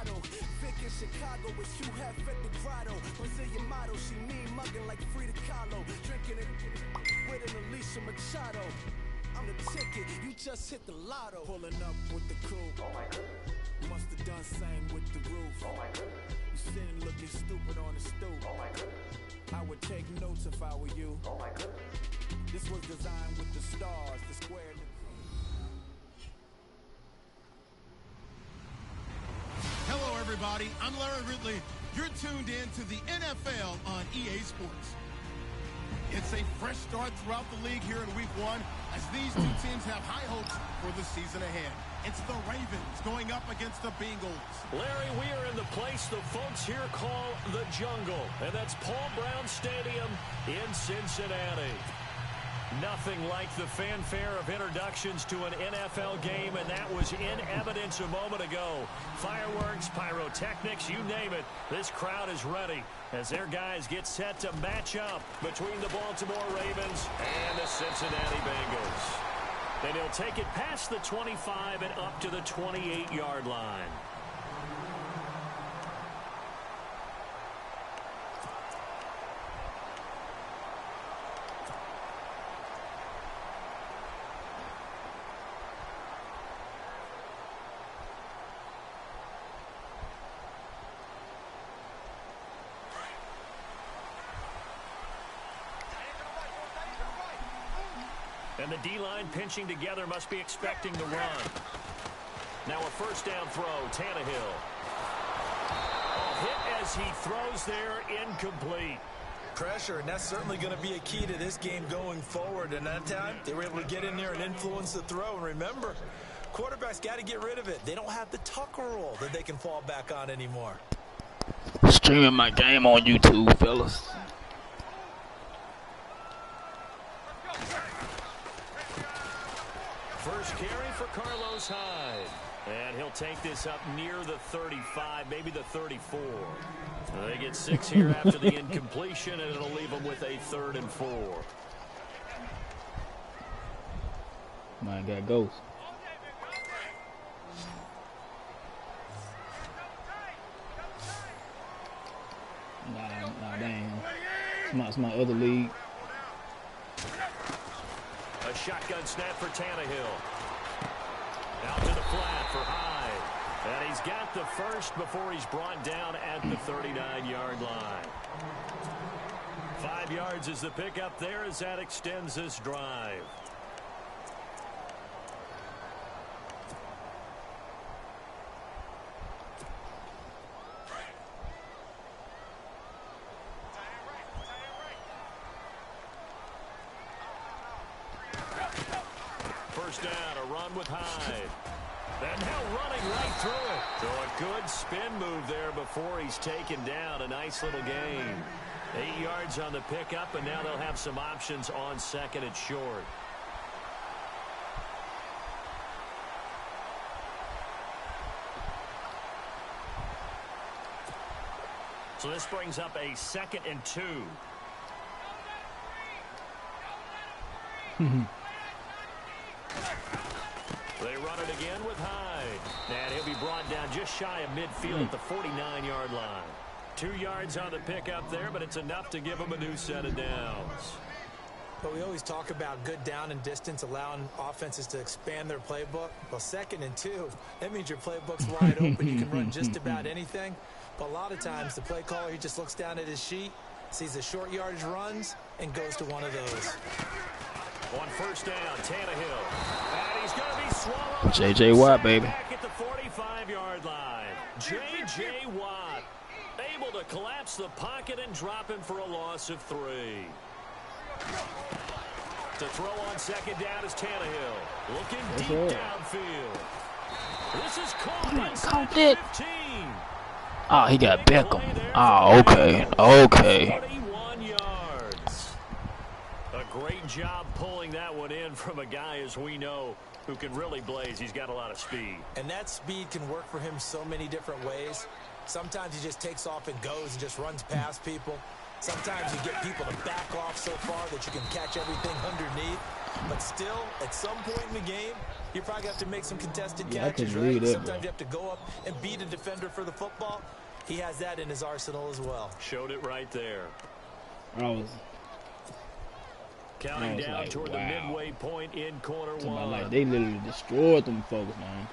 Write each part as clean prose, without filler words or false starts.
motto. Vic in Chicago with Hugh Hef at the grotto. Brazilian model, she mean mugging like Frida Kahlo. Drinking it with an Alicia Machado. I'm the ticket, you just hit the lotto. Pulling up with the coupe. Oh my goodness. Must have done same with the roof. Oh my goodness. You sitting looking stupid on the stoop. Oh my goodness. I would take notes if I were you. Oh my goodness. This was designed with the stars, the square and the... Hello, everybody. I'm Larry Ridley. You're tuned in to the NFL on EA Sports. It's a fresh start throughout the league here in Week 1 as these two teams have high hopes for the season ahead. It's the Ravens going up against the Bengals. Larry, we are in the place the folks here call the Jungle, and that's Paul Brown Stadium in Cincinnati. Nothing like the fanfare of introductions to an NFL game, and that was in evidence a moment ago. Fireworks, pyrotechnics, you name it. This crowd is ready as their guys get set to match up between the Baltimore Ravens and the Cincinnati Bengals. And he'll take it past the 25 and up to the 28-yard line. And the D-line pinching together must be expecting the run. Now a first down throw, Tannehill. Hit as he throws there, incomplete. Pressure, and that's certainly going to be a key to this game going forward. And that time, they were able to get in there and influence the throw. And remember, quarterbacks got to get rid of it. They don't have the Tucker rule that they can fall back on anymore. Streaming my game on YouTube, fellas. First carry for Carlos Hyde. And he'll take this up near the 35, maybe the 34. They get 6 here after the incompletion, and it'll leave them with a 3rd and 4. My guy goes. Nah, dang. It's my other league. A shotgun snap for Tannehill. Out to the flat for Hyde. And he's got the first before he's brought down at the 39-yard line. 5 yards is the pickup there as that extends this drive. First down, a run with Hyde. And now running right through it. So a good spin move there before he's taken down. A nice little gain. 8 yards on the pickup, and now they'll have some options on 2nd and short. So this brings up a 2nd and 2. They run it again with Hyde. And he'll be brought down just shy of midfield at the 49-yard line. 2 yards on the pickup there, but it's enough to give him a new set of downs. But we always talk about good down and distance, allowing offenses to expand their playbook. Well, 2nd and 2, that means your playbook's wide open. You can run just about anything. But a lot of times, the play caller, he just looks down at his sheet, sees the short yardage runs, and goes to one of those. On first down, Tannehill. And he's going to be swallowed. J.J. Watt, baby. Back at the 45-yard line. J.J. Watt able to collapse the pocket and drop him for a loss of 3. To throw on 2nd down is Tannehill. Looking deep downfield. This is caught inside 15. Oh, he got Beckham. Oh, okay. Okay. 41 yards. A great job pulling that one in from a guy, as we know, who can really blaze. He's got a lot of speed. And that speed can work for him so many different ways. Sometimes he just takes off and goes and just runs past people. Sometimes you get people to back off so far that you can catch everything underneath. But still, at some point in the game, you probably have to make some contested catches, right? right? Sometimes you have to go up and beat a defender for the football. He has that in his arsenal as well. Showed it right there. Counting down like, toward the midway point in quarter one. Like, they literally destroyed them folks, man.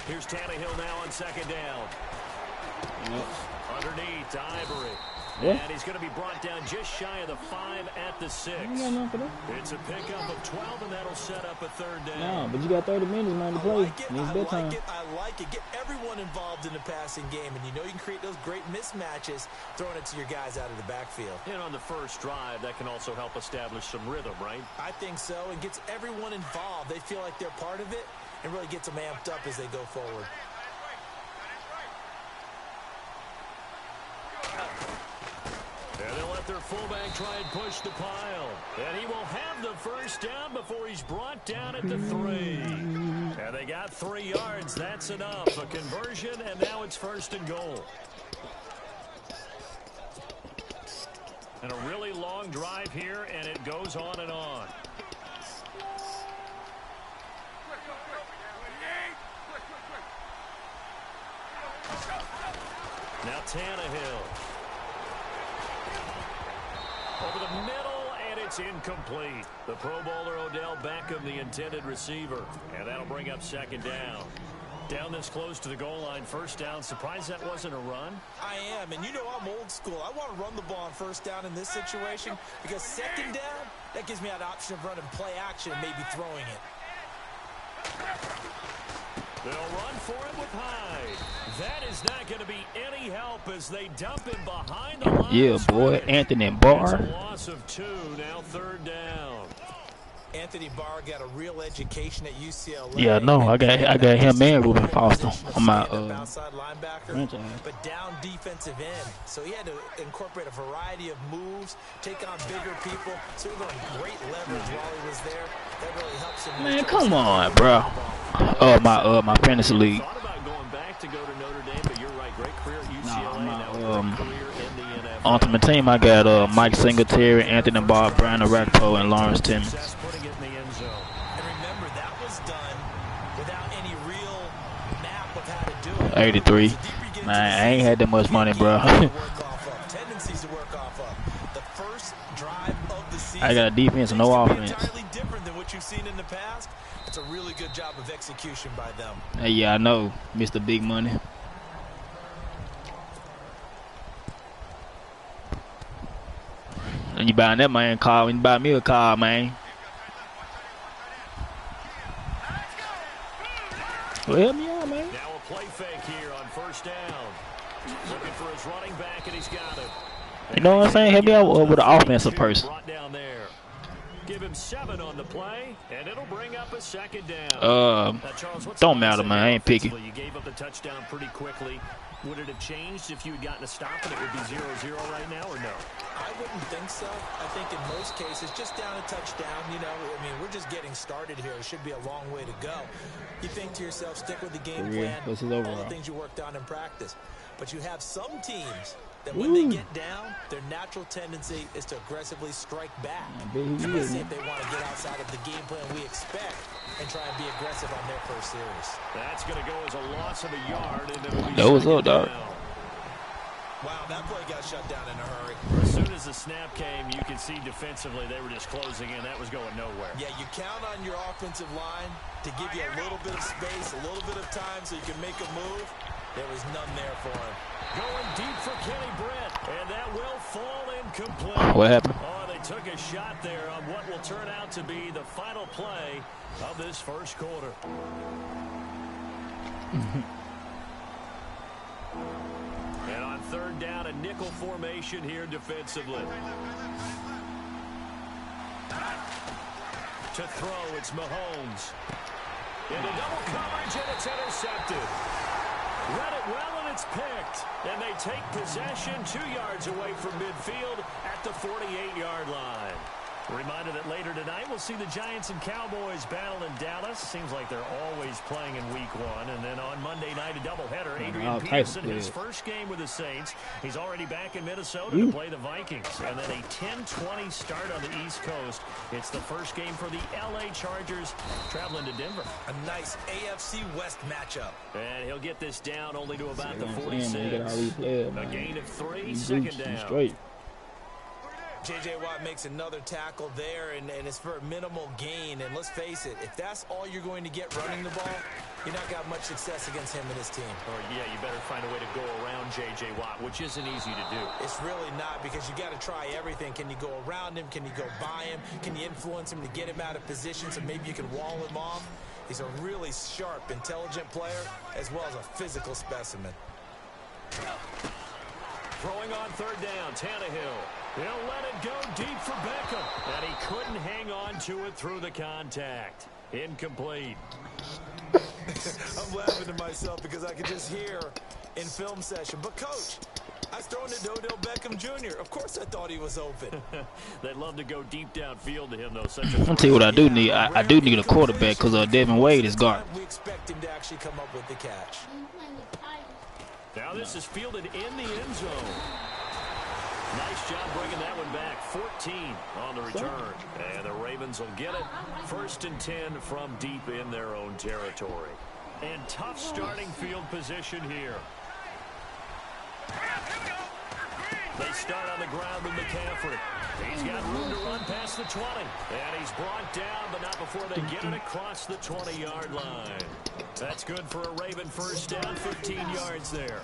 Here's Tannehill now on second down. Underneath to Ivory. What? And he's going to be brought down just shy of the 5 at the 6. It's a pickup of 12, and that'll set up a third down. No, but you got 30 minutes, man, to play. I like it. Get everyone involved in the passing game, and you know you can create those great mismatches throwing it to your guys out of the backfield. And on the first drive, that can also help establish some rhythm, right? I think so, and gets everyone involved. They feel like they're part of it, and really gets them amped up as they go forward. And they'll let their fullback try and push the pile. And he will have the first down before he's brought down at the 3. And they got 3 yards. That's enough. A conversion, and now it's first and goal. And a really long drive here, and it goes on and on. Now Tannehill. Over the middle, and it's incomplete. The Pro Bowler Odell Beckham, the intended receiver. And that'll bring up second down. Down this close to the goal line, first down. Surprised that wasn't a run? I am, and you know I'm old school. I want to run the ball on first down in this situation because second down, that gives me that option of running play action and maybe throwing it. They'll run for it with Hyde. That is not going to be any help as they dump him behind the line. Yeah, boy, Anthony Barr. It's a loss of 2, now third down. Anthony Barr got a real education at UCLA. Yeah, no, I got him and Reuben Foster on my outside linebacker, but down defensive end. So he had to incorporate a variety of moves, take on bigger people. So he learned great leverage while he was there. That really helps him. Man, come on, bro. My fantasy league. Thought about going back to go to Notre Dame, but you're right. Great career at UCLA. On to my team, I got Mike Singletary, Anthony Barr, Brian Arakpo, and Lawrence Timmons. Putting it in the end zone. And remember, that was done without any real map of how to do it. 83. Man, I ain't had that much money, bro. Tendencies to work off of. The first drive of the season. I got a defense and no offense. Entirely different than what you've seen in the past. It's a really good job of execution by them. Yeah, I know, Mr. Big Money. And you buying that man car when you buy me a car, man. Well, help me out, man. Now a play fake here on first down. Looking for his running back, and he's got it. You know what I'm saying? Help me out with an offensive person. Brought down there. Give him 7 on the play, and it'll bring up a second down. Charles, don't matter, man. I ain't picky. You gave up the touchdown pretty quickly. Would it have changed if you had gotten a stop and it would be 0-0 right now, or no? I wouldn't think so. I think in most cases, just down a touchdown, you know, I mean, we're just getting started here. It should be a long way to go. You think to yourself, stick with the game plan, all the things you worked on in practice. But you have some teams that when they get down, their natural tendency is to aggressively strike back. Let's see if they want to get outside of the game plan we expect and try and be aggressive on their first series. That's going to go as a loss of a yard. That was up, dog. Wow, that play got shut down in a hurry. As soon as the snap came, you could see defensively they were just closing in. That was going nowhere. Yeah, you count on your offensive line to give you a little bit of space, a little bit of time so you can make a move. There was none there for him. Going deep for Kenny Britt, and that will fall incomplete. What happened? Oh, they took a shot there on what will turn out to be the final play of this first quarter. And on third down, a nickel formation here defensively. To throw, it's Mahomes. Into double coverage, and it's intercepted. Read it well, and it's picked. And they take possession 2 yards away from midfield at the 48-yard line. Reminder that later tonight we'll see the Giants and Cowboys battle in Dallas. Seems like they're always playing in week 1. And then on Monday night, a doubleheader. Adrian Peterson, his first game with the Saints. He's already back in Minnesota to play the Vikings. And then a 10:20 start on the East Coast. It's the first game for the LA Chargers traveling to Denver. A nice AFC West matchup. And he'll get this down only to about the 46. A gain of 3, second down. Straight. J.J. Watt makes another tackle there, and it's for a minimal gain. And let's face it, if that's all you're going to get running the ball, you're not got much success against him and his team. Or, yeah, you better find a way to go around J.J. Watt, which isn't easy to do. It's really not, because you got to try everything. Can you go around him? Can you go by him? Can you influence him to get him out of position so maybe you can wall him off? He's a really sharp, intelligent player, as well as a physical specimen. Throwing on third down, Tannehill. He'll let it go deep for Beckham. And he couldn't hang on to it through the contact. Incomplete. I'm laughing to myself because I could just hear in film session. But, Coach, I was throwing to Odell Beckham Jr. Of course I thought he was open. They'd love to go deep downfield to him, though. I'll tell you what I do need. I do need a quarterback because Devin Wade is gone. We expect him to actually come up with the catch. Now this is fielded in the end zone. Nice job bringing that one back. 14 on the return. And the Ravens will get it. 1st and 10 from deep in their own territory. And tough starting field position here. They start on the ground with McCaffrey. He's got room to run past the 20. And he's brought down, but not before they get it across the 20-yard line. That's good for a Raven first down, 15 yards there.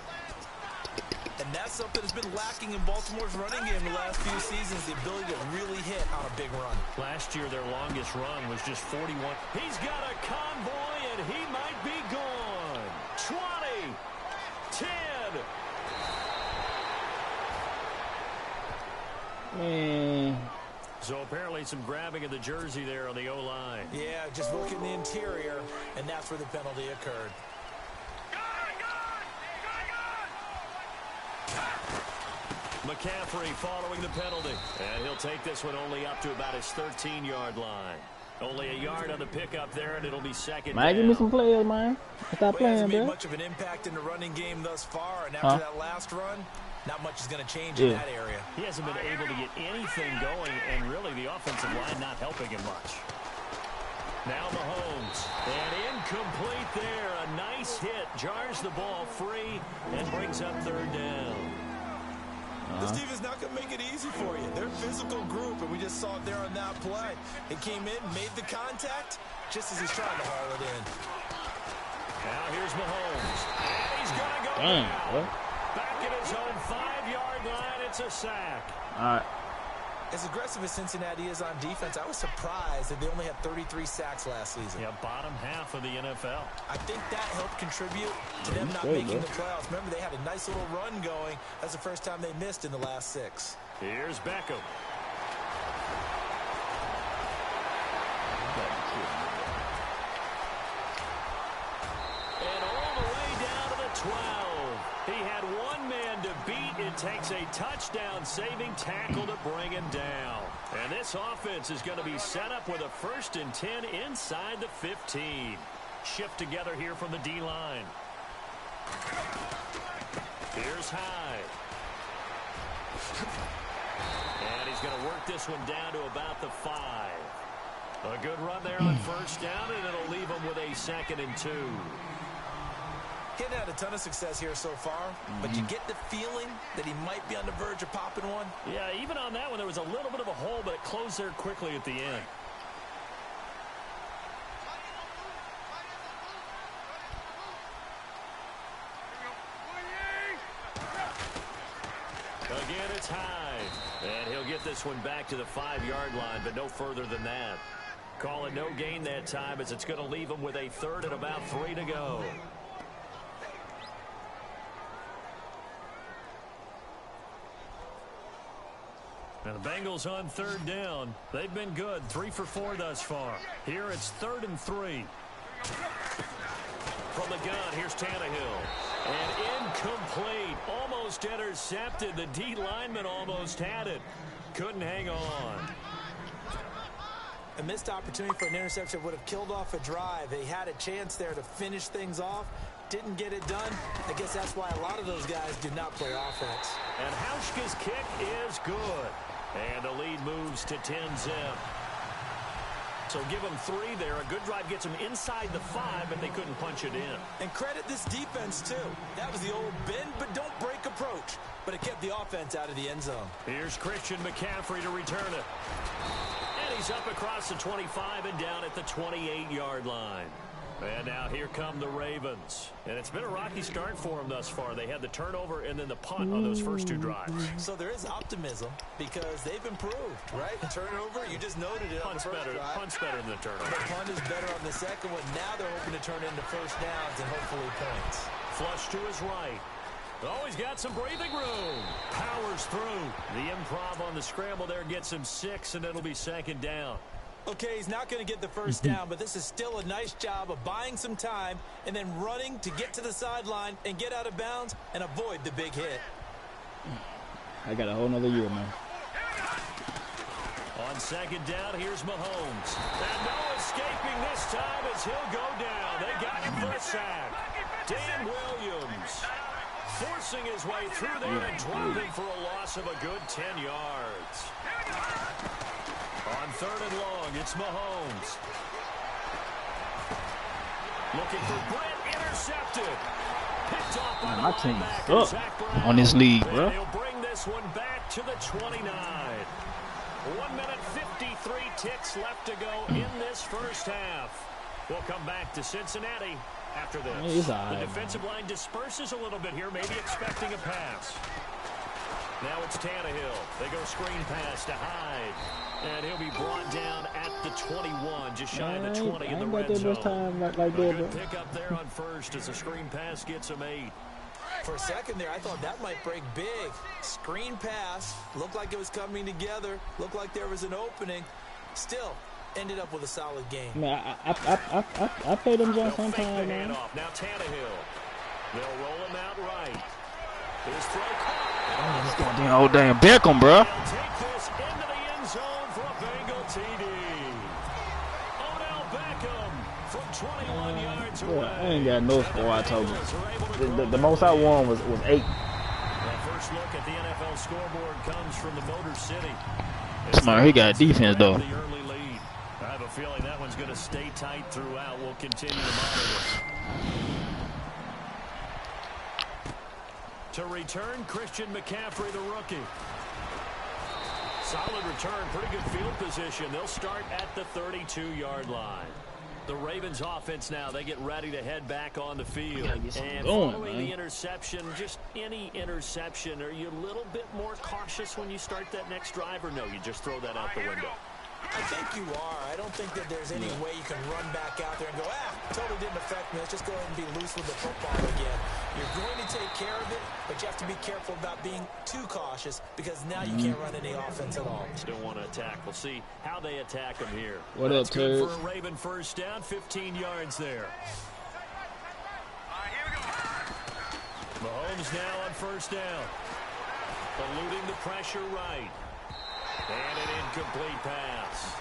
And that's something that's been lacking in Baltimore's running game the last few seasons, the ability to really hit on a big run. Last year, their longest run was just 41. He's got a convoy, and he might be gone. 20, 10. So apparently some grabbing of the jersey there on the O-line. Yeah, just looking the interior, and that's where the penalty occurred. McCaffrey following the penalty. And he'll take this one only up to about his 13-yard line. Only a yard on the pickup there, and it'll be second down. Give me some players, man. Stop playing, made bro. much of an impact in the running game thus far, and after that last run, not much is going to change in that area. He hasn't been able to get anything going, and really the offensive line not helping him much. Now Mahomes, and incomplete there. A nice hit, jars the ball free, and brings up third down. This team is not going to make it easy for you. They're a physical group, and we just saw it there on that play. He came in, made the contact, just as he's trying to haul it in. Now here's Mahomes. And he's going to go down. Back at his own 5-yard line, it's a sack. All right. As aggressive as Cincinnati is on defense, I was surprised that they only had 33 sacks last season. Yeah, bottom half of the NFL. I think that helped contribute to them not making the playoffs. Remember, they had a nice little run going. That's the first time they missed in the last 6. Here's Beckham. And all the way down to the 12. He had one man to beat. It takes a touchdown-saving tackle to bring him down. And this offense is going to be set up with a 1st and 10 inside the 15. Shift together here from the D-line. Here's Hyde. And he's going to work this one down to about the 5. A good run there on first down, and it'll leave him with a 2nd and 2. Getting had a ton of success here so far, but you get the feeling that he might be on the verge of popping one. Yeah, even on that one, there was a little bit of a hole, but it closed there quickly at the end. Again, it's Hyde. And he'll get this one back to the 5-yard line, but no further than that. Call it no gain that time, as it's going to leave him with a 3rd and about 3 to go. Now the Bengals on 3rd down. They've been good, 3 for 4 thus far. Here it's 3rd and 3. From the gun, here's Tannehill. And incomplete. Almost intercepted. The D lineman almost had it. Couldn't hang on. A missed opportunity for an interception would have killed off a drive. They had a chance there to finish things off. Didn't get it done. I guess that's why a lot of those guys do not play offense. And Hauschka's kick is good. And the lead moves to 10-zip. So give them 3 there. A good drive gets them inside the 5, but they couldn't punch it in. And credit this defense, too. That was the old bend but don't break approach. But it kept the offense out of the end zone. Here's Christian McCaffrey to return it. And he's up across the 25 and down at the 28-yard line. And now here come the Ravens. And it's been a rocky start for them thus far. They had the turnover and then the punt on those first 2 drives. So there is optimism because they've improved, right? Turnover, you just noted it on the first drive. Punt's better than the turnover. The punt is better on the second one. Now they're hoping to turn it into first downs and hopefully points. Flush to his right. Oh, he's got some breathing room. Powers through. The improv on the scramble there gets him 6, and it'll be second down. Okay, he's not going to get the first down, but this is still a nice job of buying some time and then running to get to the sideline and get out of bounds and avoid the big hit. I got a whole nother year, man. On second down, here's Mahomes. And no escaping this time as he'll go down. They got him for a sack. Dan Williams forcing his way through there and dropping for a loss of a good 10 yards. On third and long, it's Mahomes. Looking for Brent, intercepted. Picked off by my the team linebacker, Zach Brown. on this league, bro. And he'll bring this one back to the 29. 1 minute 53 ticks left to go in this first half. We'll come back to Cincinnati after this. The defensive line disperses a little bit here, maybe expecting a pass. Now it's Tannehill. They go screen pass to Hyde. And he'll be brought down at the 21, just shy of the 20 in the red zone. A good pick up there on first as the screen pass gets him 8. For a second there, I thought that might break big. Screen pass, looked like it was coming together, looked like there was an opening. Still, ended up with a solid game. Man, I played them John sometime, man. Now Tannehill. They'll roll him out right. His throw caught. Oh, damn Beckham, bro. Take this into the end zone for a Bengal TD. Odell Beckham from 21 yards away. I ain't got no score, I told you. The most I won was 8. That first look at the NFL scoreboard comes from the Motor City. Smart, he got defense, though. The early lead. I have a feeling that one's going to stay tight throughout. We'll continue to monitor. To return, Christian McCaffrey, the rookie. Solid return, pretty good field position. They'll start at the 32-yard line. The Ravens offense now, they get ready to head back on the field. And following the interception, just any interception, are you a little bit more cautious when you start that next drive, or no, you just throw that out the window? I think you are. I don't think that there's any way you can run back out there and go, totally didn't affect me. Let's just go ahead and be loose with the football again. You're going to take care of it, but you have to be careful about being too cautious because now you can't run any offense at all. Still want to attack. We'll see how they attack them here. What up, good for a Raven first down, 15 yards there. Mahomes now on first down. Eluding the pressure right. And an incomplete pass.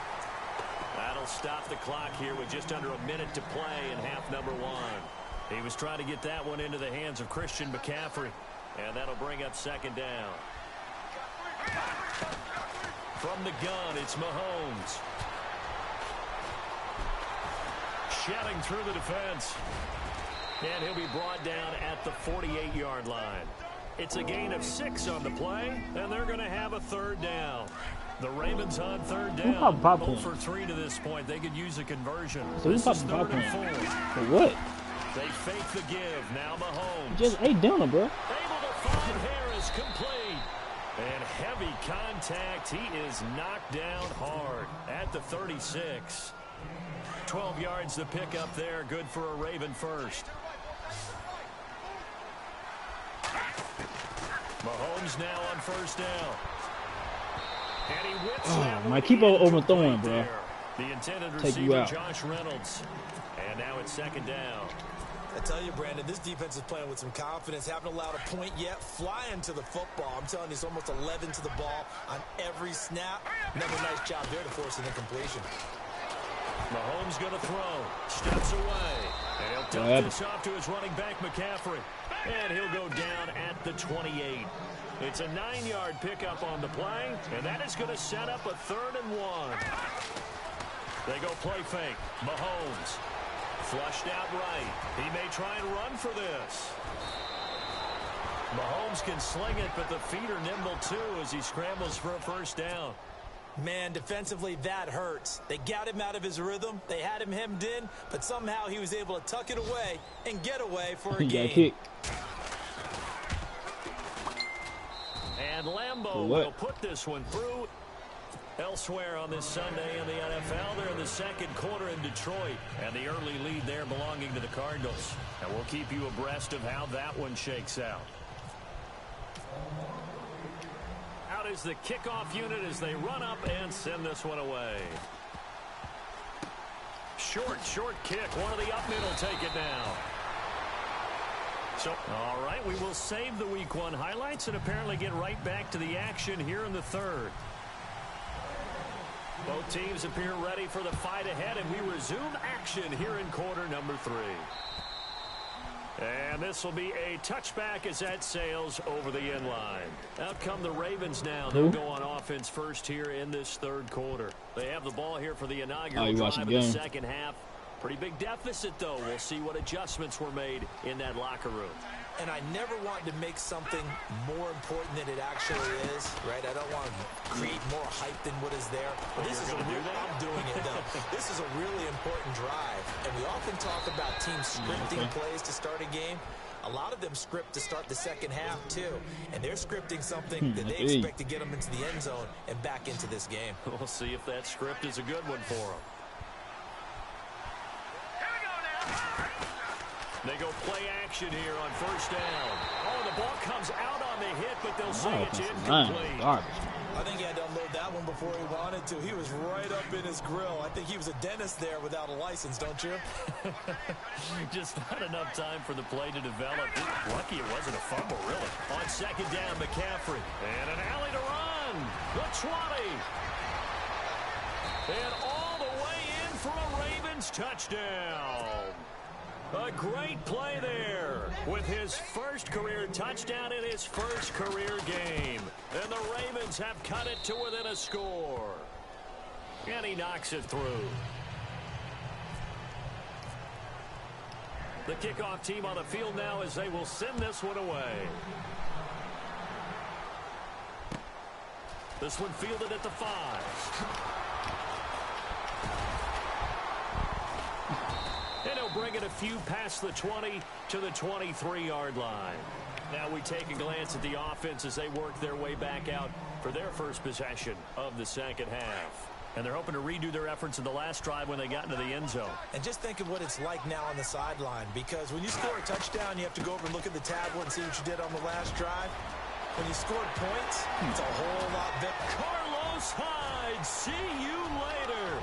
That'll stop the clock here with just under a minute to play in half number 1. He was trying to get that one into the hands of Christian McCaffrey. And that'll bring up second down. From the gun, it's Mahomes. Shedding through the defense. And he'll be brought down at the 48-yard line. It's a gain of 6 on the play, and they're going to have a third down. The Ravens on third down. 0 for 3 to this point. They could use a conversion. So this is 3rd and 4. For what? They fake the give. Now Mahomes. Just ate dinner, bro. Able to find Harris complete. And heavy contact. He is knocked down hard at the 36. 12 yards to pick up there. Good for a Raven first. Mahomes now on first down. And he whips that man, keep on overthrowing, bro. The intended Take you receiver, out. Josh Reynolds. And now it's second down. I tell you, Brandon, this defense is playing with some confidence. Haven't allowed a point yet. Flying to the football. I'm telling you, it's almost 11 to the ball on every snap. Another nice job there to force an incompletion. Mahomes going to throw. Steps away. And he'll dump this off to his running back, McCaffrey. And he'll go down at the 28. It's a 9-yard pickup on the play, and that is going to set up a 3rd and 1. They go play fake. Mahomes flushed out right. He may try and run for this. Mahomes can sling it, but the feet are nimble too as he scrambles for a 1st down. Man, defensively, that hurts. They got him out of his rhythm. They had him hemmed in, but somehow he was able to tuck it away and get away for a gain. And Lambeau will put this one through. Elsewhere on this Sunday in the NFL, they're in the 2nd quarter in Detroit, and the early lead there belonging to the Cardinals. And we'll keep you abreast of how that one shakes out. Out is the kickoff unit as they run up and send this one away. Short kick. One of the up middle take it now. So, all right, we will save the Week 1 highlights and apparently get right back to the action here in the 3rd. Both teams appear ready for the fight ahead, and we resume action here in quarter number 3. And this will be a touchback as that sails over the end line. Out come the Ravens now. They'll go on offense first here in this 3rd quarter. They have the ball here for the inaugural drive of the 2nd half. Pretty big deficit, though. We'll see what adjustments were made in that locker room. And I never want to make something more important than it actually is, right? I don't want to create more hype than what is there. But this is I'm doing it, though. This is a really important drive. And we often talk about teams scripting plays to start a game. A lot of them script to start the 2nd half, too. And they're scripting something that they expect to get them into the end zone and back into this game. We'll see if that script is a good one for them. They go play action here on 1st down. Oh, the ball comes out on the hit, but they'll say it's incomplete. I think he had to unload that one before he wanted to. He was right up in his grill. I think he was a dentist there without a license, don't you? Just not enough time for the play to develop. Lucky it wasn't a fumble, really. On 2nd down, McCaffrey. And an alley to run. The 20. And all the way in for a Ravens touchdown. A great play there with his 1st career touchdown in his 1st career game. And the Ravens have cut it to within a score. And he knocks it through. The kickoff team on the field now as they will send this one away. This one fielded at the 5. And he'll bring it a few past the 20 to the 23-yard line. Now we take a glance at the offense as they work their way back out for their 1st possession of the 2nd half. And they're hoping to redo their efforts in the last drive when they got into the end zone. And just think of what it's like now on the sideline, because when you score a touchdown, you have to go over and look at the tablet and see what you did on the last drive. When you scored points, it's a whole lot better. Carlos Hyde, see you later.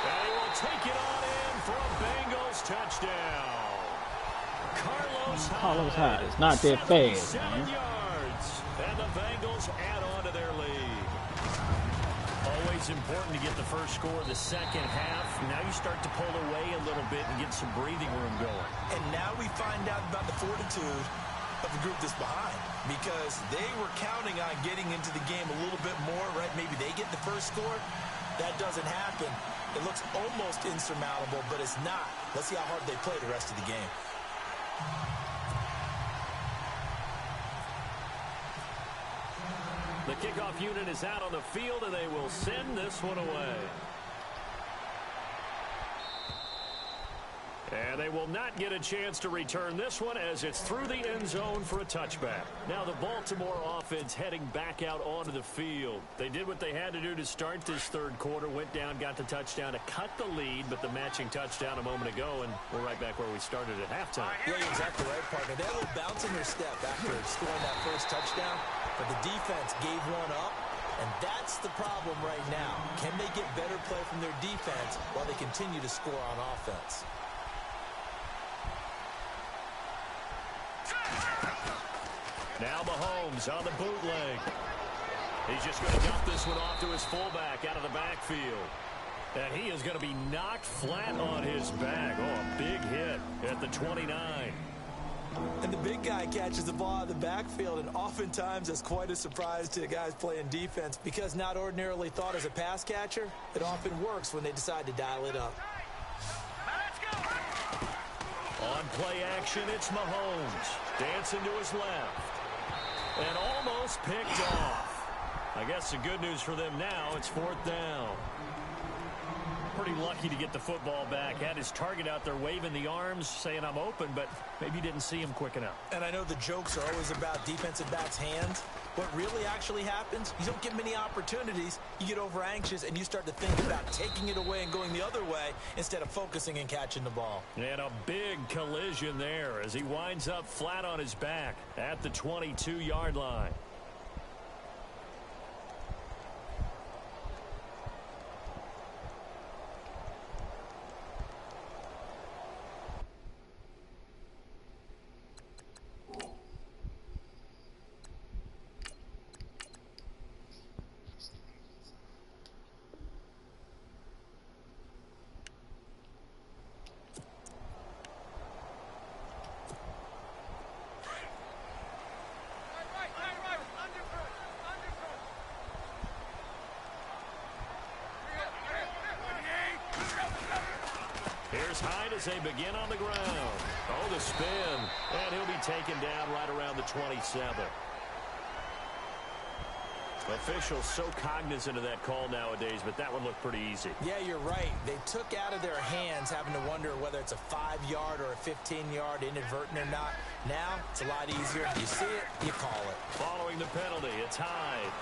And he will take it on in for a Bengals touchdown. Carlos Hyde is not that fast, 7 yards. And the Bengals add on to their lead. Always important to get the 1st score of the 2nd half. Now you start to pull away a little bit and get some breathing room going. And now we find out about the fortitude of the group that's behind, because they were counting on getting into the game a little bit more, right? Maybe they get the 1st score. That doesn't happen. It looks almost insurmountable, but it's not. Let's see how hard they play the rest of the game. The kickoff unit is out on the field, and they will send this one away. And they will not get a chance to return this one as it's through the end zone for a touchback. Now the Baltimore offense heading back out onto the field. They did what they had to do to start this 3rd quarter, went down, got the touchdown to cut the lead, but the matching touchdown a moment ago, and we're right back where we started at halftime. Yeah, you're exactly right, partner. They had a little bounce in their step after scoring that 1st touchdown, but the defense gave one up. And that's the problem right now. Can they get better play from their defense while they continue to score on offense? Now Mahomes on the bootleg. He's just going to dump this one off to his fullback out of the backfield. And he is going to be knocked flat on his back. Oh, a big hit at the 29. And the big guy catches the ball out of the backfield, and oftentimes that's quite a surprise to guys playing defense because not ordinarily thought as a pass catcher, it often works when they decide to dial it up. On play action, it's Mahomes. Dancing to his left. And almost picked off. I guess the good news for them now, it's 4th down. Pretty lucky to get the football back. Had his target out there waving the arms, saying I'm open, but maybe didn't see him quick enough. And I know the jokes are always about defensive backs' hands. What really actually happens, you don't get many opportunities, you get over anxious, and you start to think about taking it away and going the other way instead of focusing and catching the ball. And a big collision there as he winds up flat on his back at the 22-yard line. Here's Hyde as they begin on the ground. Oh, the spin. And he'll be taken down right around the 27. Officials so cognizant of that call nowadays, but that one looked pretty easy. Yeah, you're right. They took out of their hands having to wonder whether it's a 5-yard or a 15-yard inadvertent or not. Now, it's a lot easier. You see it, you call it. Following the penalty, it's Hyde.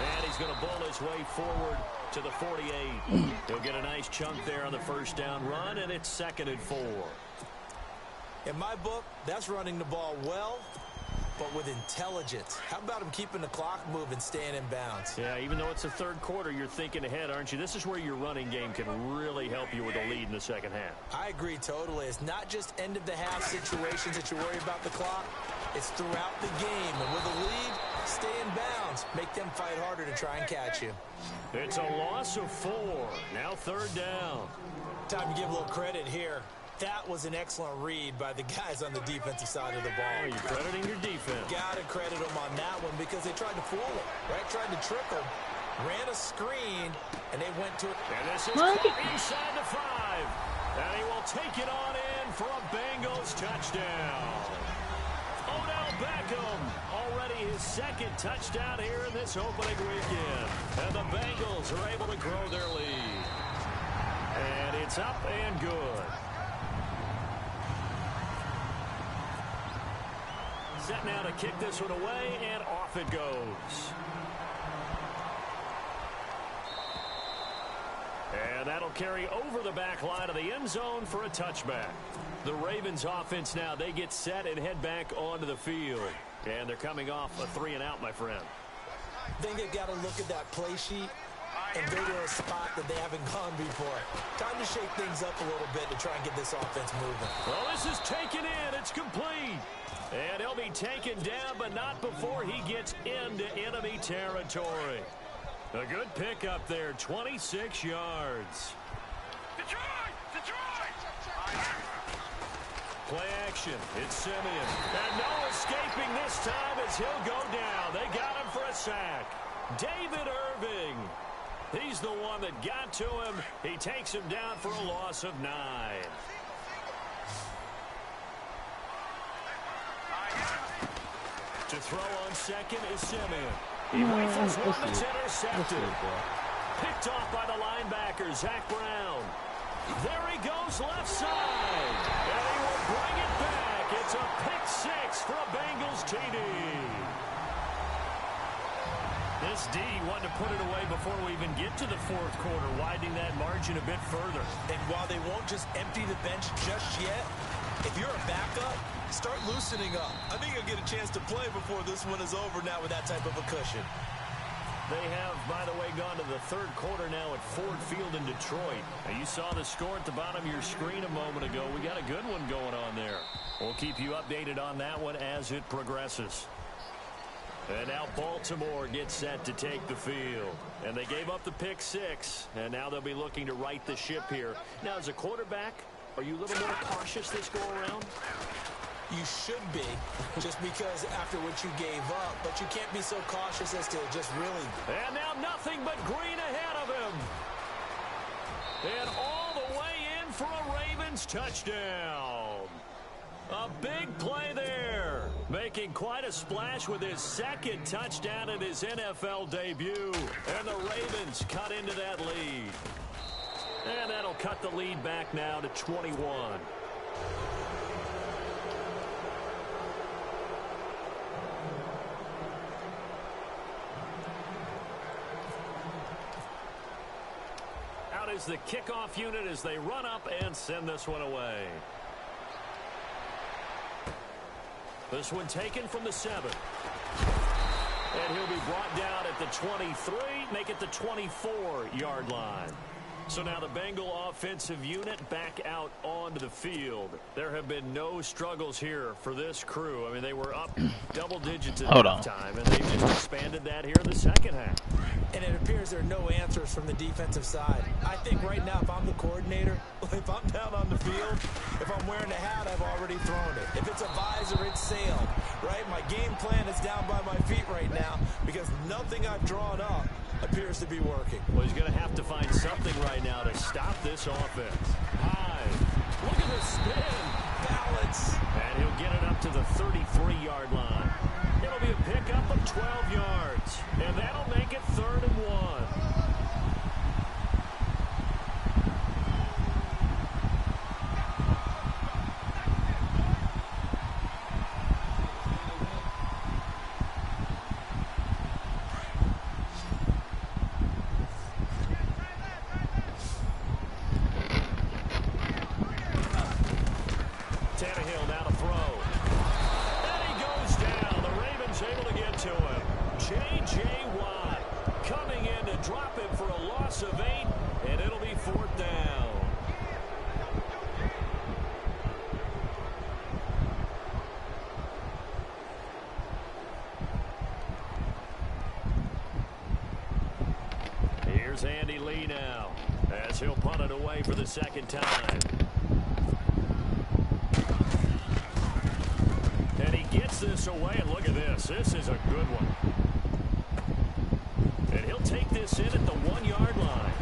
And he's going to bowl his way forward to the 48. He'll get a nice chunk there on the first down run, and it's 2nd and 4. In my book, that's running the ball well, but with intelligence. How about him keeping the clock moving, staying in bounds? Yeah, even though it's the third quarter, you're thinking ahead, aren't you? This is where your running game can really help you with a lead in the second half. I agree totally. It's not just end-of-the-half situations that you worry about the clock. It's throughout the game. And with a lead, stay in bounds. Make them fight harder to try and catch you. It's a loss of 4. Now 3rd down. Time to give a little credit here. That was an excellent read by the guys on the defensive side of the ball. Oh, you're crediting your defense. Got to credit them on that one because they tried to fool him, right? Tried to trick him. Ran a screen, and they went to it. And this is inside the 5. And he will take it on in for a Bengals touchdown. Odell Beckham, already his 2nd touchdown here in this opening weekend. And the Bengals are able to grow their lead. And it's up and good. Set now to kick this one away, and off it goes. And that'll carry over the back line of the end zone for a touchback. The Ravens offense now, they get set and head back onto the field. And they're coming off a 3-and-out, my friend. I think they've got to look at that play sheet and go to a spot that they haven't gone before. Time to shake things up a little bit to try and get this offense moving. Well, this is taken in. It's complete. And he'll be taken down, but not before he gets into enemy territory. A good pickup there, 26 yards. Detroit! Play action. It's Simeon. And no escaping this time as he'll go down. They got him for a sack. David Irving. He's the one that got to him. He takes him down for a loss of 9. To throw on 2nd is Simeon. He rifles one that's intercepted. Picked off by the linebacker, Zach Brown. There he goes left side. And he will bring it back. It's a pick 6 for a Bengals TD. This D wanted to put it away before we even get to the 4th quarter, widening that margin a bit further. And while they won't just empty the bench just yet, if you're a backup, start loosening up. I think you'll get a chance to play before this one is over now with that type of a cushion. They have, by the way, gone to the 3rd quarter now at Ford Field in Detroit. Now, you saw the score at the bottom of your screen a moment ago. We got a good one going on there. We'll keep you updated on that one as it progresses. And now Baltimore gets set to take the field. And they gave up the pick 6, and now they'll be looking to right the ship here. Now, as a quarterback, are you a little more cautious this go-around? You should be, just because after what you gave up, but you can't be so cautious as to just really. And now nothing but green ahead of him. And all the way in for a Ravens touchdown. A big play there, making quite a splash with his second touchdown in his NFL debut. And the Ravens cut into that lead. And that'll cut the lead back now to 21. Out is the kickoff unit as they run up and send this one away. This one taken from the 7. And he'll be brought down at the 23, make it the 24-yard line. So now the Bengal offensive unit back out onto the field. There have been no struggles here for this crew. I mean, they were up double digits at halftime, and they just expanded that here in the second half. And it appears there are no answers from the defensive side. I think right now, if I'm the coordinator, if I'm down on the field, if I'm wearing a hat, I've already thrown it. If it's a visor, it's sailed, right? My game plan is down by my feet right now because nothing I've drawn up appears to be working. Well, he's going to have to find something right now to stop this offense. High. Look at the spin. Balance. And he'll get it up to the 33-yard line. It'll be a pickup of 12 yards. And that'll make it 3rd and 1. Andy Lee now as he'll punt it away for the second time. And he gets this away, and look at this. This is a good one. And he'll take this in at the 1-yard line.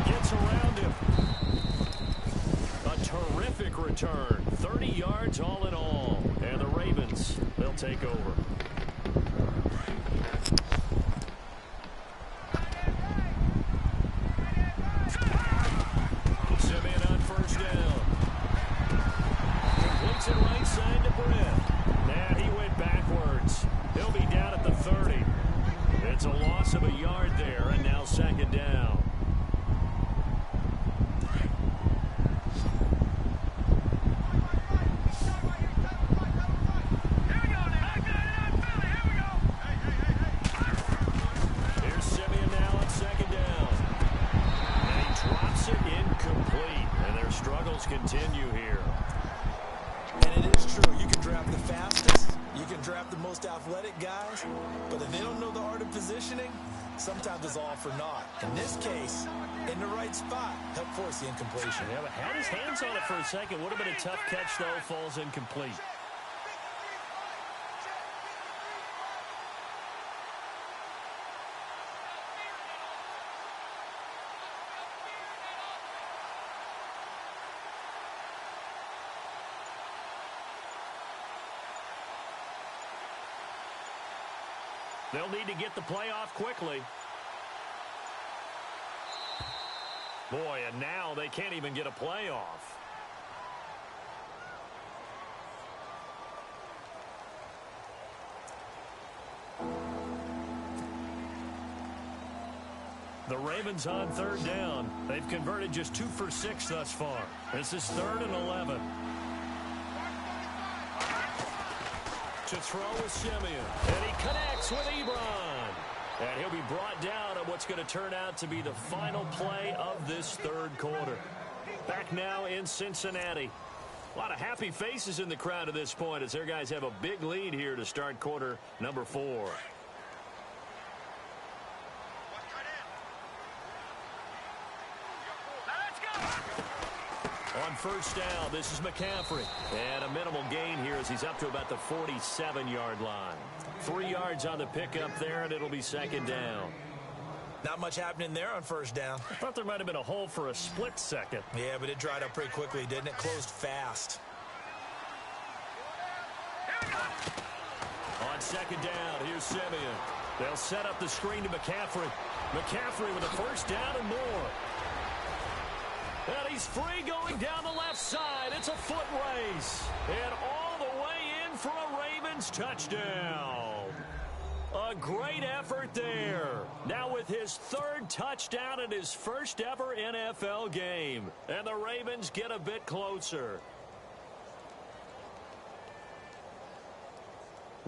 Gets around him. A terrific return. 30 yards all in all. And the Ravens, they'll take over. Continue here. And it is true. You can draft the fastest. You can draft the most athletic guys. But if they don't know the art of positioning, sometimes it's all for naught. In this case, in the right spot, help force the incompletion. Yeah, but had his hands on it for a second. Would have been a tough catch, though. Falls incomplete. They'll need to get the play off quickly. Boy, and now they can't even get a play off. The Ravens on 3rd down. They've converted just 2 for 6 thus far. This is 3rd and 11. To throw with Simeon. And he connects with Ebron. And he'll be brought down on what's going to turn out to be the final play of this 3rd quarter. Back now in Cincinnati. A lot of happy faces in the crowd at this point as their guys have a big lead here to start quarter number 4. On first down, this is McCaffrey. And a minimal gain here as he's up to about the 47-yard line. 3 yards on the pickup there, and it'll be second down. Not much happening there on first down. I thought there might have been a hole for a split second. Yeah, but it dried up pretty quickly, didn't it? Closed fast. On second down, here's Simeon. They'll set up the screen to McCaffrey. McCaffrey with a first down and more. And he's free going down the left side. It's a foot race. And all the way in for a Ravens touchdown. A great effort there. Now with his 3rd touchdown in his first ever NFL game. And the Ravens get a bit closer.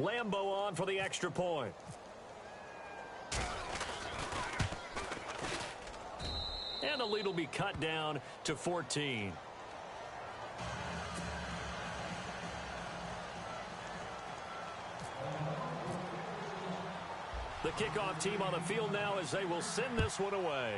Lambeau on for the extra point. And the lead will be cut down to 14. The kickoff team on the field now as they will send this one away.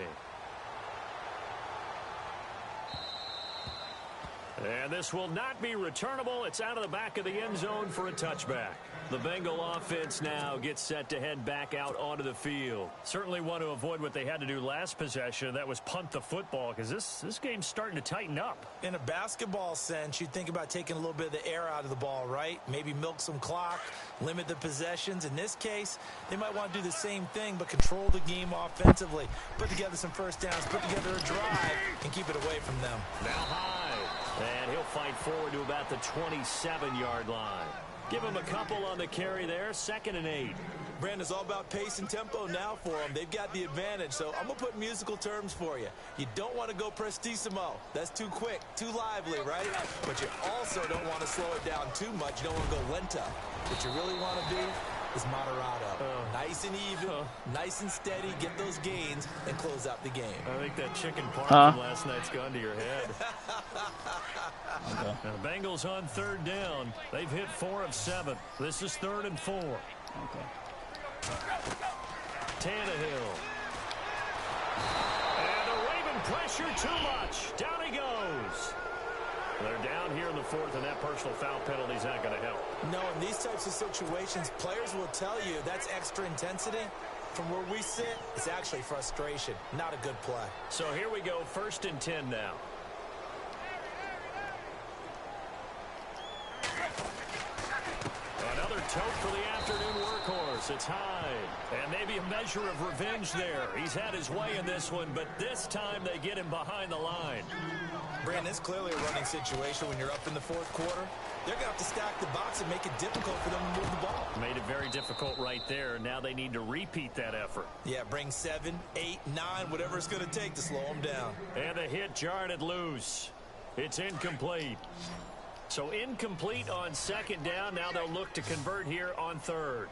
And this will not be returnable. It's out of the back of the end zone for a touchback. The Bengal offense now gets set to head back out onto the field. Certainly want to avoid what they had to do last possession. That was punt the football because this game's starting to tighten up. In a basketball sense, you think about taking a little bit of the air out of the ball, right? Maybe milk some clock, limit the possessions. In this case, they might want to do the same thing but control the game offensively. Put together some first downs, put together a drive, and keep it away from them. Now high. And he'll fight forward to about the 27-yard line. Give him a couple on the carry there. 2nd and 8. Brandon, it's all about pace and tempo now for them. They've got the advantage, so I'm going to put musical terms for you. You don't want to go prestissimo. That's too quick, too lively, right? But you also don't want to slow it down too much. You don't want to go lenta. What you really want to be is moderato. Nice and even, nice and steady, get those gains, and close out the game. I think that chicken parm from last night's gone to your head. Okay. Now the Bengals on 3rd down. They've hit 4 of 7. This is 3rd and 4. Okay. Tannehill. And the Raven pressure too much. Down he goes. They're down here in the 4th, and that personal foul penalty is not going to help. No, in these types of situations, players will tell you that's extra intensity. From where we sit, it's actually frustration. Not a good play. So here we go, 1st and 10 now. Another tote for the afternoon workhorse. It's Hyde. And maybe a measure of revenge there. He's had his way in this one, but this time they get him behind the line. Brandon, it's clearly a running situation when you're up in the 4th quarter. They're going to have to stack the box and make it difficult for them to move the ball. Made it very difficult right there. Now they need to repeat that effort. Yeah, bring 7, 8, 9, whatever it's going to take to slow them down. And the hit jarred it loose. It's incomplete. So incomplete on 2nd down. Now they'll look to convert here on 3rd.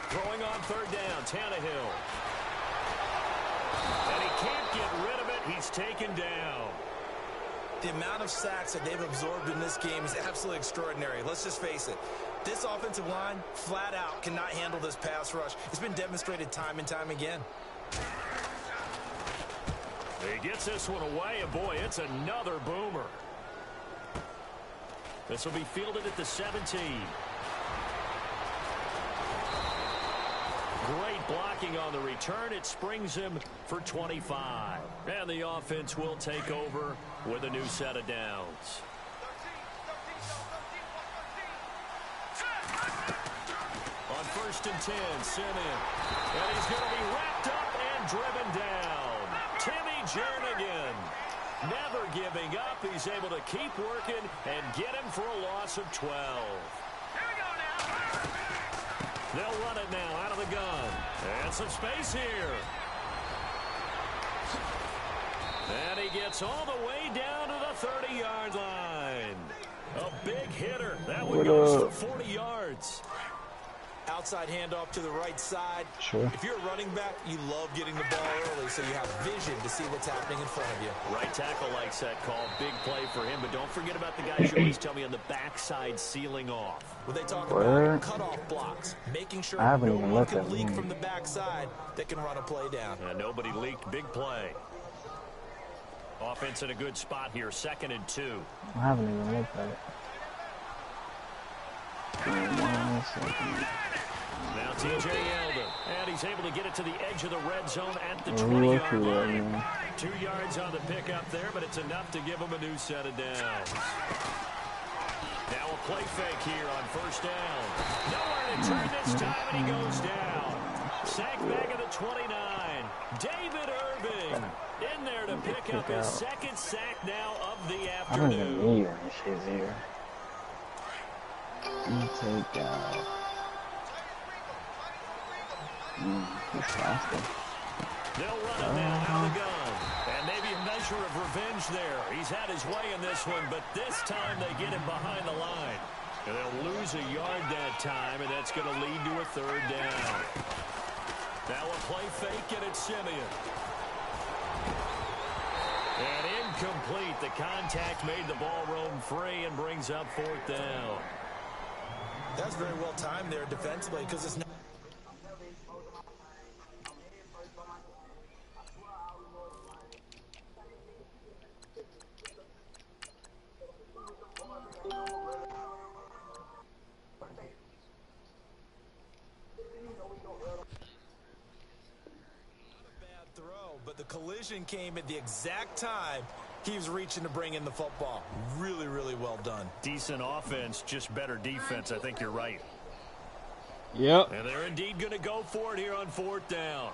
Throwing on 3rd down, Tannehill. And he can't get rid of it. He's taken down. The amount of sacks that they've absorbed in this game is absolutely extraordinary. Let's just face it. This offensive line, flat out, cannot handle this pass rush. It's been demonstrated time and time again. He gets this one away, and boy, it's another boomer. This will be fielded at the 17. Great blocking on the return. It springs him for 25. And the offense will take over with a new set of downs. On 1st and 10, Simeon. And he's going to be wrapped up and driven down. Timmy Jernigan, never giving up. He's able to keep working and get him for a loss of 12. Here we go now. They'll run it now out of the gun. And some space here. And he gets all the way down to the 30-yard line. A big hitter. That one goes for 40 yards. Outside handoff to the right side. Sure. If you're a running back, you love getting the ball early so you have vision to see what's happening in front of you. Right tackle likes that call. Big play for him, but don't forget about the guys you always tell me on the backside sealing off. When they talk about cutoff blocks, making sure no one can leak from the backside that can run a play down. Nobody leaked. Big play. Offense in a good spot here. 2nd and 2. I haven't even looked at it. Now TJ Yeldon, and he's able to get it to the edge of the red zone at the 20-yard line. 2 yards on the pickup there, but it's enough to give him a new set of downs. Now a play fake here on 1st down. Nowhere to turn this time, and he goes down. Sack back at the 29. David Irving in there to pick up his 2nd sack now of the afternoon. I don't even need any shit here. Take out. He's faster. They'll run him now out of the gun. And maybe a measure of revenge there. He's had his way in this one, but this time they get him behind the line. And they'll lose a yard that time, and that's going to lead to a 3rd down. Now a play fake, and it's Simeon. And incomplete. The contact made the ball roam free and brings up 4th down. That's very well timed there defensively because it's not. But the collision came at the exact time he was reaching to bring in the football. Really, really well done. Decent offense, just better defense. I think you're right. Yep. And they're indeed going to go for it here on 4th down.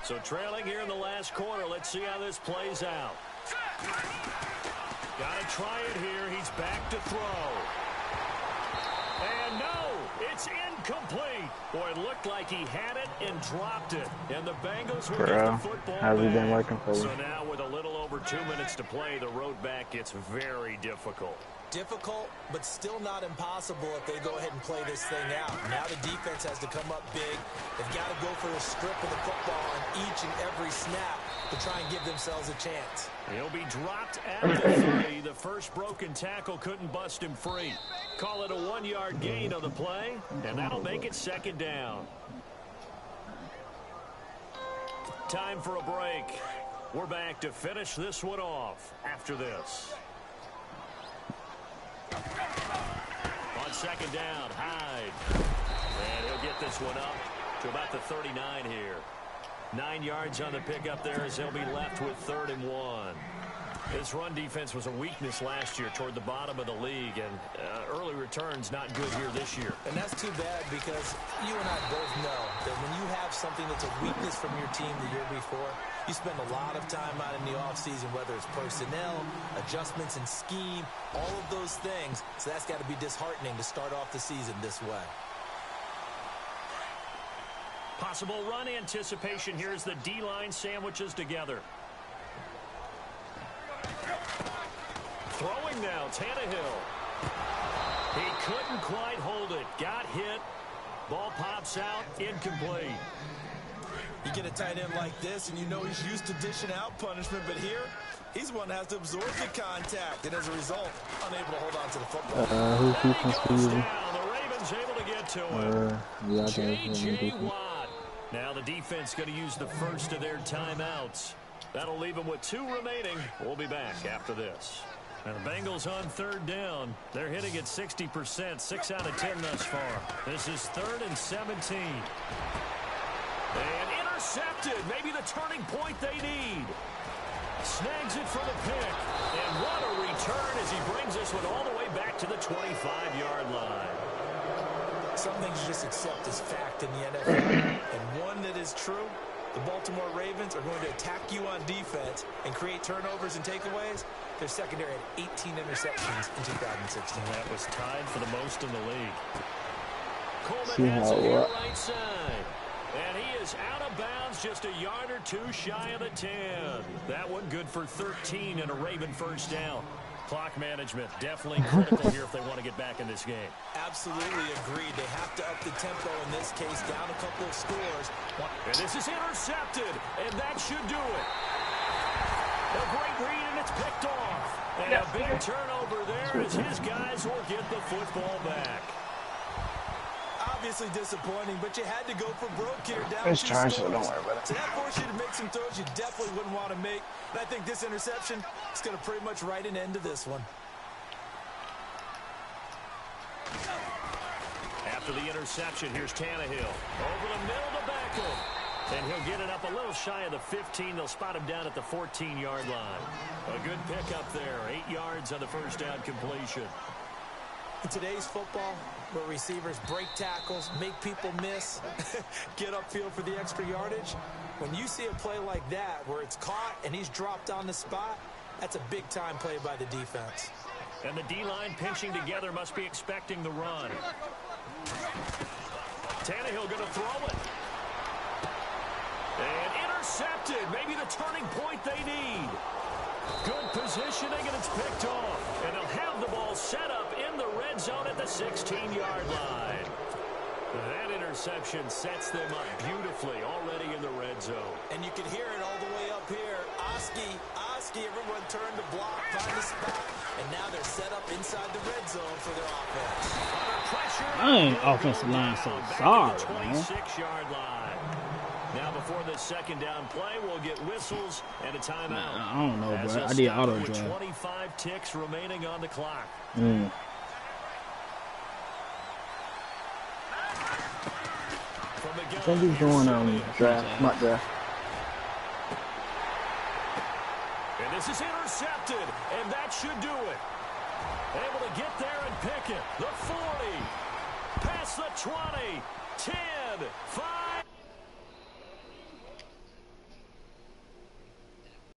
So trailing here in the last quarter. Let's see how this plays out. Got to try it here. He's back to throw. And no, it's incomplete. Boy, it looked like he had it and dropped it. And the Bengals will get the football how's he been back. working for you? So now with a little over 2 minutes to play, the road back gets very difficult. Difficult, but still not impossible if they go ahead and play this thing out. Now the defense has to come up big. They've got to go for a strip of the football on each and every snap to try and give themselves a chance. He'll be dropped at the 3. The first broken tackle couldn't bust him free. Call it a 1-yard gain on the play, and that'll make it 2nd down. Time for a break. We're back to finish this one off after this. On 2nd down, Hyde. And he'll get this one up to about the 39 here. 9 yards on the pickup there as they'll be left with 3rd and 1. This run defense was a weakness last year toward the bottom of the league, and early returns not good here this year. And that's too bad because you and I both know that when you have something that's a weakness from your team the year before, you spend a lot of time out in the offseason, whether it's personnel, adjustments in scheme, all of those things. So that's got to be disheartening to start off the season this way. Possible run anticipation here as the D-line sandwiches together. Throwing now, Tannehill. He couldn't quite hold it. Got hit. Ball pops out. Incomplete. You get a tight end like this, and you know he's used to dishing out punishment, but here, he's one that has to absorb the contact, and as a result, unable to hold on to the football. Who's defense for you? The Ravens able to get to it. J.J. Watt. Now the defense going to use the first of their timeouts. That'll leave them with 2 remaining. We'll be back after this. And the Bengals on 3rd down. They're hitting at 60%, 6 out of 10 thus far. This is 3rd and 17. And intercepted. Maybe the turning point they need. Snags it for the pick. And what a return as he brings this one all the way back to the 25-yard line. Some things you just accept as fact in the NFL. And one that is true, the Baltimore Ravens are going to attack you on defense and create turnovers and takeaways. Their secondary had 18 interceptions in 2016. That was tied for the most in the league. Coleman has it here right side. And he is out of bounds just a yard or 2 shy of the 10. That one good for 13 and a Raven 1st down. Clock management definitely critical here if they want to get back in this game. Absolutely agreed. They have to up the tempo in this case, down a couple of scores. And this is intercepted, and that should do it. A great read, and it's picked off. And a big turnover there as his guys will get the football back. Obviously disappointing, but you had to go for broke here. Down It's 2 trying, scores. so don't worry about it. So that forced you to make some throws you definitely wouldn't want to make. And I think this interception is going to pretty much write an end to this one. After the interception, here's Tannehill. Over the middle to Beckham. And he'll get it up a little shy of the 15. They'll spot him down at the 14-yard line. A good pickup there. 8 yards on the first down completion. In today's football, where receivers break tackles, make people miss, get upfield for the extra yardage, when you see a play like that where it's caught and he's dropped on the spot, that's a big-time play by the defense. And the D-line pinching together must be expecting the run. Tannehill going to throw it. And intercepted. Maybe the turning point they need. Good positioning, and it's picked off. And they'll have the ball set up in the red zone at the 16-yard line. That interception sets them up beautifully already in the red zone. And you can hear it all the way up here. Oski, everyone turned to block, find the spot, and now they're set up inside the red zone for their offense. Under pressure. Dang, offensive line so sorry, man. 26-yard line. Now before this second down play, we'll get whistles and a timeout. I don't know, As bro. they'll I did stop auto with draft. 25 ticks remaining on the clock. Mm. From the gun, I think he's doing draft, not draft. And this is intercepted, and that should do it. Able to get there and pick it. The 40, past the 20, 10, 5.